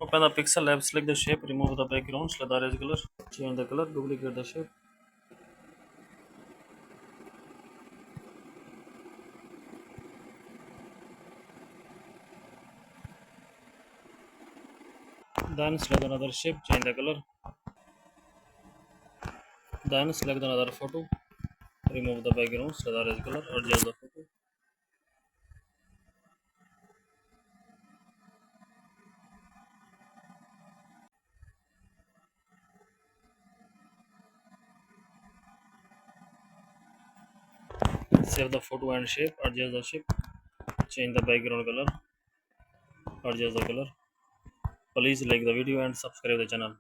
Open the pixel lab, select the shape, remove the background, select the erase color, change the color, duplicate the shape. Then select another shape, change the color. Then select another photo, remove the background, select the erase color, adjust the photo. Save the photo and shape, adjust the shape, change the background color, adjust the color. Please like the video and subscribe the channel.